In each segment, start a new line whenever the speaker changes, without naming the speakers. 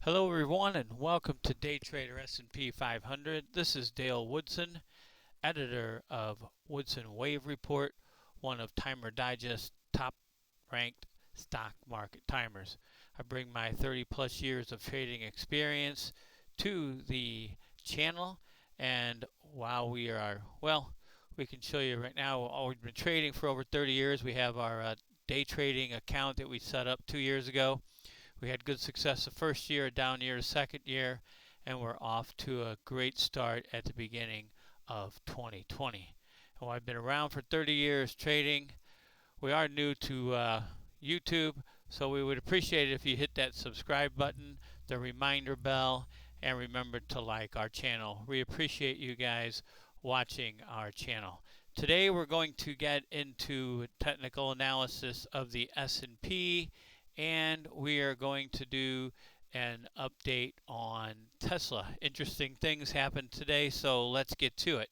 Hello everyone and welcome to Day Trader S&P 500. This is Dale Woodson, editor of Woodson Wave Report, one of Timer Digest's top ranked stock market timers. I bring my 30 plus years of trading experience to the channel, and while we can show you right now, we've been trading for over 30 years. We have our day trading account that we set up 2 years ago. We had good success the first year, a down year the second year, and we're off to a great start at the beginning of 2020. Well, I've been around for 30 years trading. We are new to YouTube, so we would appreciate it if you hit that subscribe button, the reminder bell, and remember to like our channel. We appreciate you guys watching our channel. Today we're going to get into technical analysis of the S&P, and we are going to do an update on Tesla. Interesting things happened today, so let's get to it.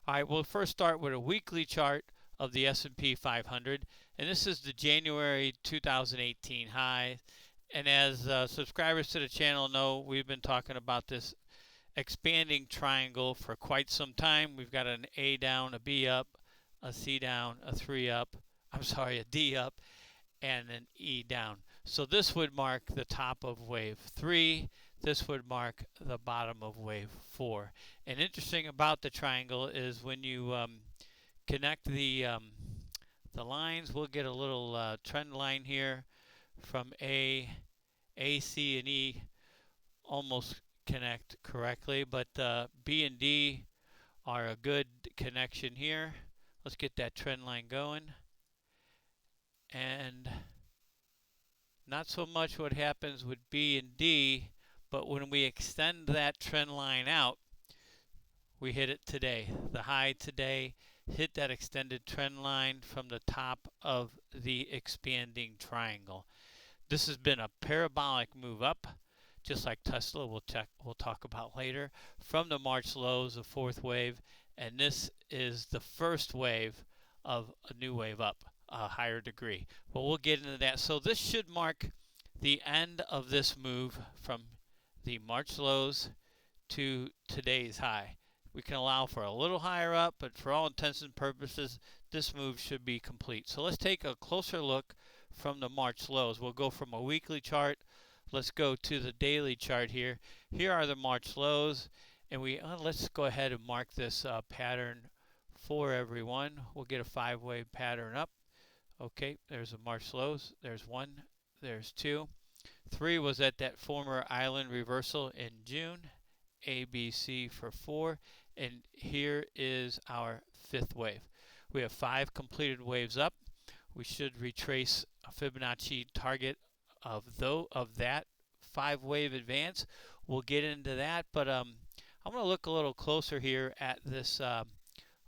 All right, we'll first start with a weekly chart of the S&P 500, and this is the January 2018 high. And as subscribers to the channel know, we've been talking about this expanding triangle for quite some time. We've got an A down, a B up, a C down, a 3 up, a D up, and an E down. So this would mark the top of wave 3. This would mark the bottom of wave 4. And interesting about the triangle is when you connect the lines, we'll get a little trend line here from A, C, and E almost connect correctly, but B and D are a good connection here. Let's get that trend line going. And not so much what happens with B and D, but when we extend that trend line out, we hit it today. The high today hit that extended trend line from the top of the expanding triangle. This has been a parabolic move up, just like Tesla we'll talk about later, from the March lows, the fourth wave, and this is the first wave of a new wave up, a higher degree. But we'll get into that. So this should mark the end of this move from the March lows to today's high. We can allow for a little higher up, but for all intents and purposes, this move should be complete. So let's take a closer look from the March lows. We'll go from a weekly chart. Let's go to the daily chart here. Here are the March lows, and let's go ahead and mark this pattern for everyone. We'll get a 5-wave pattern up. Okay, there's the March lows. There's 1, there's 2. 3 was at that former island reversal in June. A, B, C for 4, and here is our 5th wave. We have 5 completed waves up. We should retrace a Fibonacci target of that 5-wave advance. We'll get into that, but I'm going to look a little closer here at this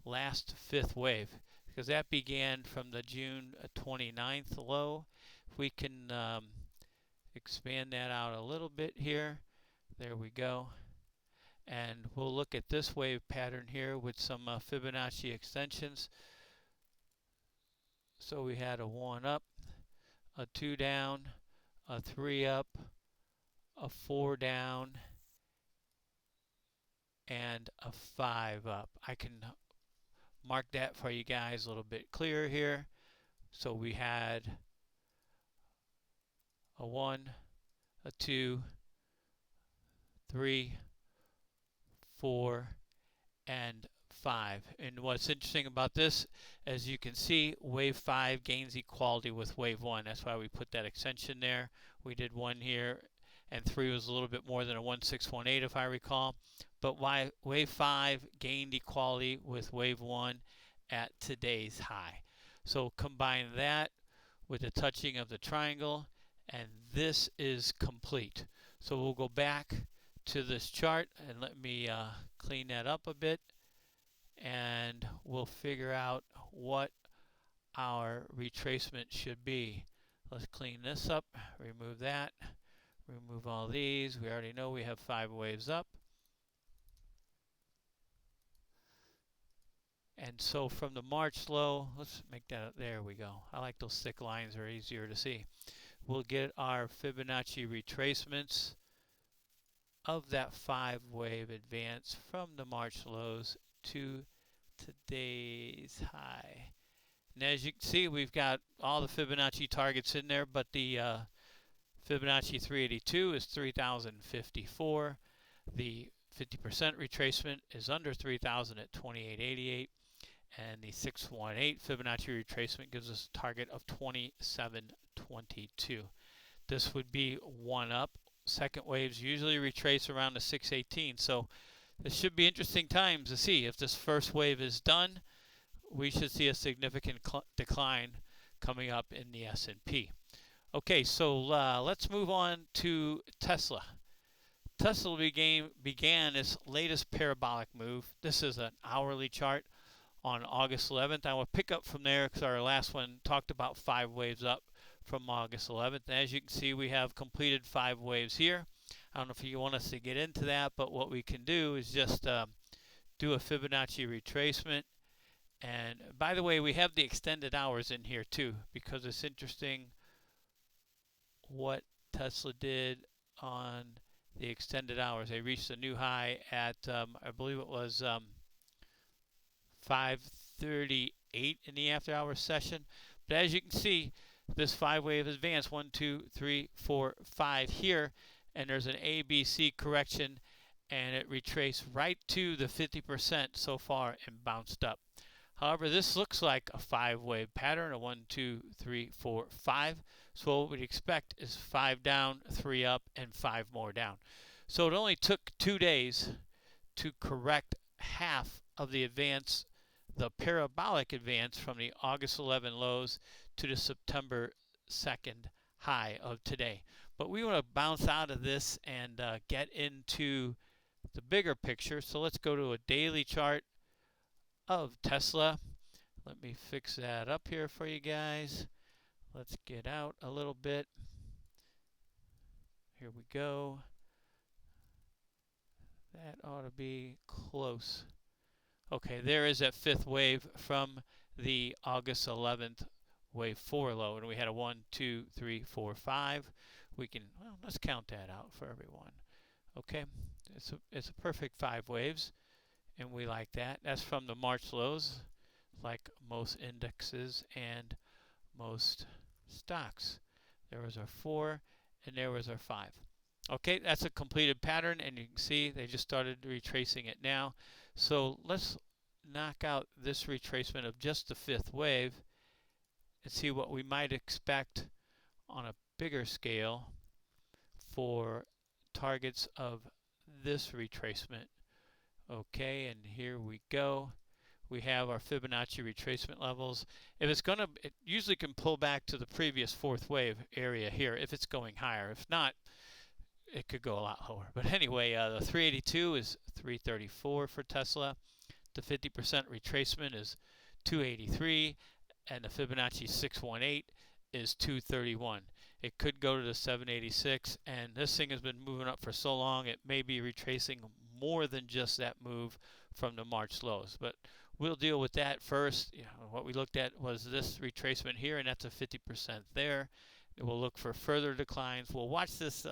last 5th wave, because that began from the June 29th low. If we can expand that out a little bit here, there we go. And we'll look at this wave pattern here with some Fibonacci extensions. So we had a 1 up, a 2 down, a 3 up, a 4 down, and a 5 up. I can mark that for you guys a little bit clearer here. So we had a 1, a 2, 3, 4, and 5. And what's interesting about this, as you can see, wave 5 gains equality with wave 1. That's why we put that extension there. We did 1 here, and 3 was a little bit more than a 1618 if I recall. But why wave 5 gained equality with wave 1 at today's high. So combine that with the touching of the triangle, and this is complete. So we'll go back to this chart, and let me clean that up a bit, and we'll figure out what our retracement should be. Let's clean this up, remove that, remove all these. We already know we have 5 waves up. And so from the March low, let's make that, there we go. I like those thick lines, they're easier to see. We'll get our Fibonacci retracements of that 5-wave advance from the March lows to today's high. And as you can see, we've got all the Fibonacci targets in there, but the Fibonacci 382 is 3,054. The 50% retracement is under 3,000 at 2888. And the 618 Fibonacci retracement gives us a target of 2722. This would be one up. Second waves usually retrace around the 618. So this should be interesting times to see. If this first wave is done, we should see a significant decline coming up in the S&P. Okay, so let's move on to Tesla. Tesla began its latest parabolic move. This is an hourly chart on August 11th. I will pick up from there because our last one talked about 5 waves up from August 11th. And as you can see, we have completed 5 waves here. I don't know if you want us to get into that, but what we can do is just do a Fibonacci retracement. And by the way, we have the extended hours in here too, because it's interesting what Tesla did on the extended hours. They reached a new high at, I believe it was 5:38 in the after hours session. But as you can see, this 5-wave advance, 1, 2, 3, 4, 5 here, and there's an ABC correction, and it retraced right to the 50% so far and bounced up. However, this looks like a 5-wave pattern, a 1, 2, 3, 4, 5. So what we'd expect is 5 down, 3 up, and 5 more down. So it only took 2 days to correct half of the advance, the parabolic advance from the August 11 lows to the September 2nd high of today. But we want to bounce out of this and get into the bigger picture. So let's go to a daily chart of Tesla. Let me fix that up here for you guys. Let's get out a little bit. Here we go. That ought to be close. Okay, there is that 5th wave from the August 11th wave 4 low, and we had a 1, 2, 3, 4, 5. We can, well, let's count that out for everyone. Okay, it's a perfect 5 waves, and we like that. That's from the March lows, like most indexes and most stocks. There was our 4, and there was our 5. Okay, that's a completed pattern, and you can see they just started retracing it now. So let's knock out this retracement of just the 5th wave and see what we might expect on a bigger scale for targets of this retracement. Okay, and here we go. We have our Fibonacci retracement levels. If it's going to, it usually can pull back to the previous 4th wave area here if it's going higher. If not, it could go a lot lower. But anyway, the 382 is 334 for Tesla. The 50% retracement is 283, and the Fibonacci 618 is 231. It could go to the 786, and this thing has been moving up for so long, it may be retracing more than just that move from the March lows. But we'll deal with that first. What we looked at was this retracement here, and that's a 50% there. We'll look for further declines. We'll watch this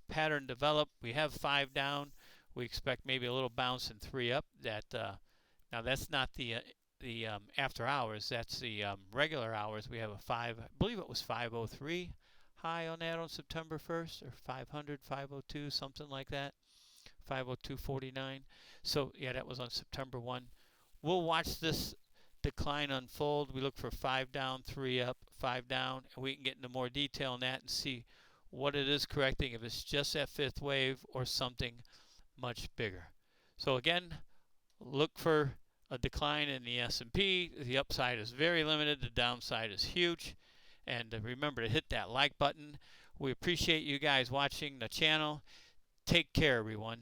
pattern develop. We have 5 down. We expect maybe a little bounce and 3 up. Now that's not the after hours. That's the regular hours. We have a 5. I believe it was 503 high on that on September 1st, or 500, 502, something like that. 502.49. So yeah, that was on September 1. We'll watch this decline unfold. We look for 5 down, 3 up, 5 down, and we can get into more detail on that and see what it is correcting, if it's just that 5th wave or something much bigger. So again, look for a decline in the S&P. The upside is very limited. The downside is huge. And remember to hit that like button. We appreciate you guys watching the channel. Take care, everyone.